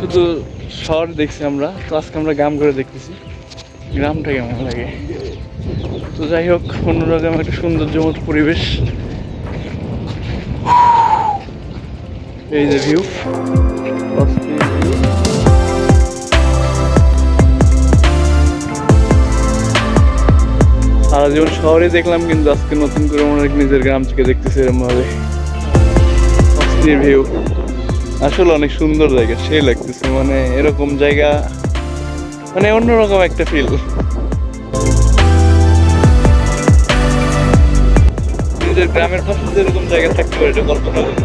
শুধু শহর দেখছি আমরা, তো আজকে আমরা গ্রাম করে দেখতেছি গ্রামটা কেমন লাগে। তো যাই হোক, অন্যরকম একটা সৌন্দর্যময় পরিবেশ। এই যে ভিউ, সারা জীবন শহরে দেখলাম, কিন্তু আজকে নতুন করে মনে হয় নিজের গ্রাম থেকে দেখতেছি এরকম ভাবে। অস্থির ভিউ, আসলে অনেক সুন্দর জায়গা, সেই লাগতেছে। মানে এরকম জায়গা, মানে অন্যরকম একটা ফিল। নিজের গ্রামের পাশে যেরকম জায়গা থাকতে পারে, এটা কল্পনা করি।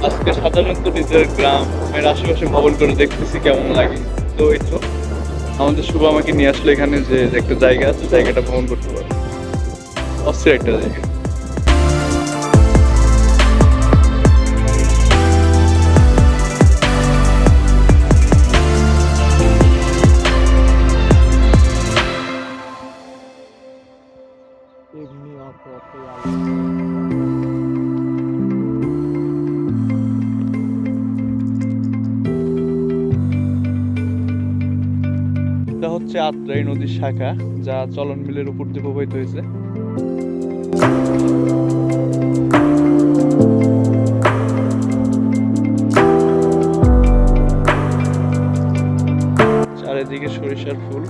আজকে সাধারণত নিজের গ্রামের আশেপাশে ভ্রমণ করে দেখতেছি কেমন লাগে। তো এই তো আমাদের শুভ আমাকে নিয়ে আসলো এখানে, যে একটা জায়গা আছে, জায়গাটা ভ্রমণ করতে পারে। অস্থির একটা জায়গা। এটা হচ্ছে আত্রাই নদীর শাখা, যা চলন বিলের উপর দিয়ে প্রবাহিত হয়েছে। চারিদিকে সরিষার ফুল।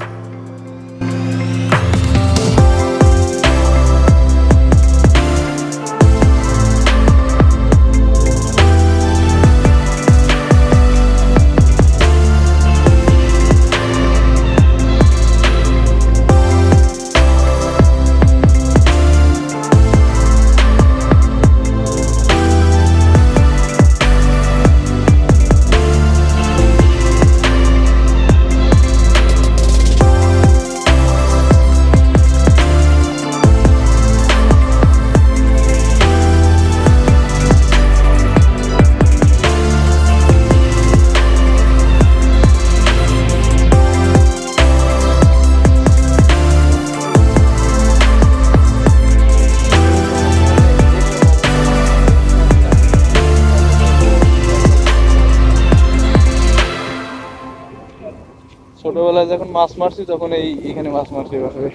ছোটবেলায় যখন মাছ মারছি, তখন এইখানে মাছ মারছি এভাবে।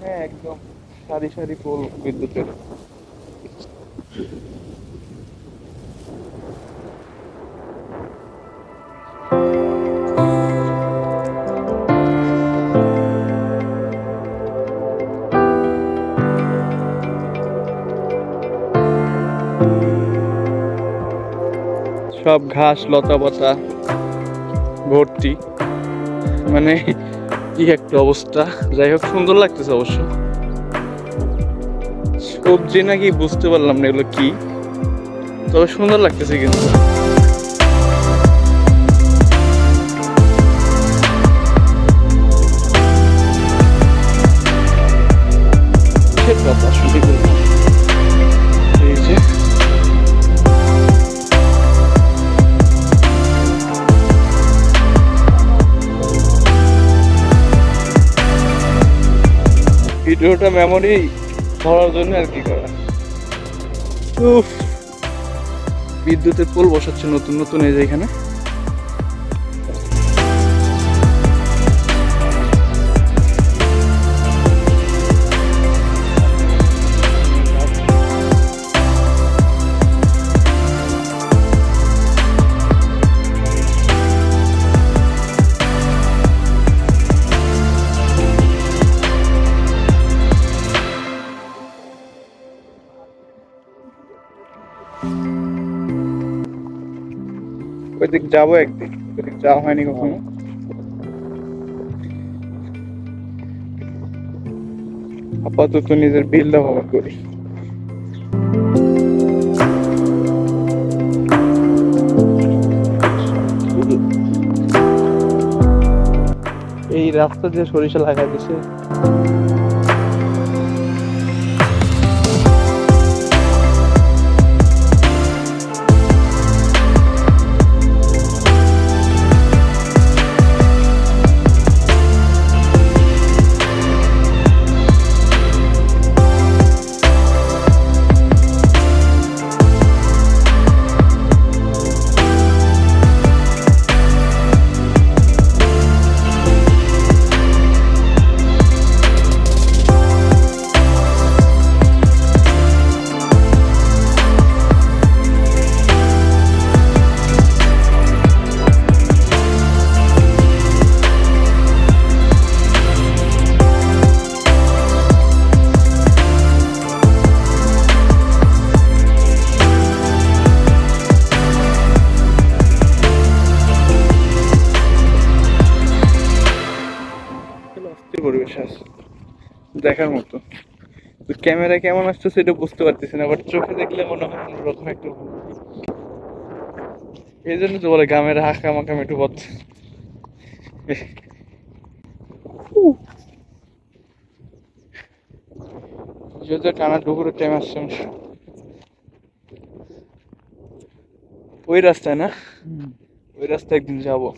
হ্যাঁ, একদম সারি সারি পোল বিদ্যুতের। সব ঘাস লতা পাতা ভর্তি, মানে কি একটা অবস্থা। যাই হোক, সুন্দর লাগতেছে অবশ্য। সবজি নাকি বুঝতে পারলাম না এগুলো কি, তবে সুন্দর লাগতেছে কিন্তু। কথা শুনে এই যে ভিডিওটা মেমোরি ধরার জন্য আর কি করা। উফ, বিদ্যুতের পোল বসাচ্ছে নতুন নতুন এই যে এখানে। ওইদিক যাবো একদিন, ওইদিক যাওয়া হয়নি কখনো। আপাতত নিজের বিলটা ভ্রমণ করি। রাস্তা দিয়ে সরিষা লাগাই দিছে। অস্থির পরিবেশ আছে, দেখার মতো। ক্যামেরা কেমন আসছে সেটা বুঝতে পারতেছি না, বাট চোখে দেখলে মনে হয় অন্যরকম একটু। এই জন্য তো বলে গ্রামের হাঁকা মাকা একটু পথ। যদিও টানা দুপুরের টাইম আসছে, ওই রাস্তায় না, ওই রাস্তায় একদিন যাবো।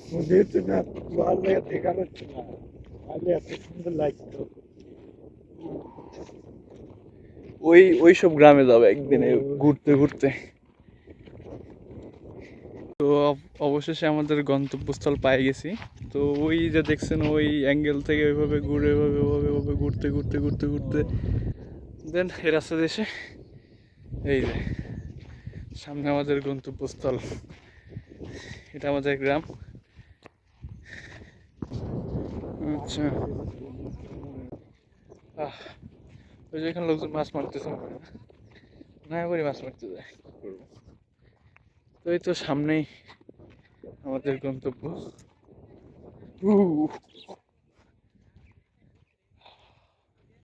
ওই ওই সব গ্রামে যাবে একদিন ঘুরতে ঘুরতে। তো অবশেষে আমাদের গন্তব্যস্থল পেয়ে গেছি। তো ওই যে দেখছেন ওই অ্যাঙ্গেল থেকে ওইভাবে ঘুরে ওইভাবে ঘুরতে ঘুরতে ঘুরতে ঘুরতে দেন এই রাস্তা এসে এই যে সামনে আমাদের গন্তব্যস্থল। এটা আমাদের গ্রাম। আচ্ছা, ওই যে এখানে লোকজন মাছ মারতেছে, না করে মাছ মারতে যায়, কি করবো। তো এই তো সামনেই আমাদের গন্তব্য।